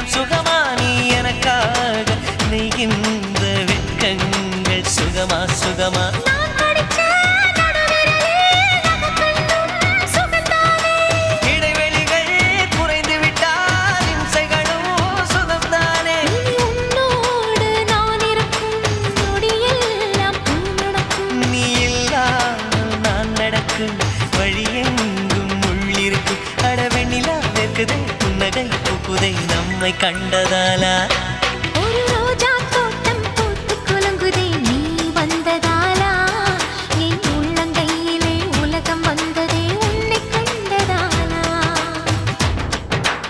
எல்லாம் சுகமா நீ எனக்காக நெய்கின்ற வெட்கங்கள் சுகமா சுகமா இடைவெளிகள் குறைந்து விட்டால் இம்சைகளும் சுகம்தானே உன்னோடு நான் இருக்கும் நொடியெல்லாம் நடக்கும் நீ இல்லாமல் நான் நடக்கும் வழியெங்கும் உள்ளிருக்கு அடவெண்ணிலா வெக்குதை புன்னகை பூக்குதை நம்மை கண்டதாலா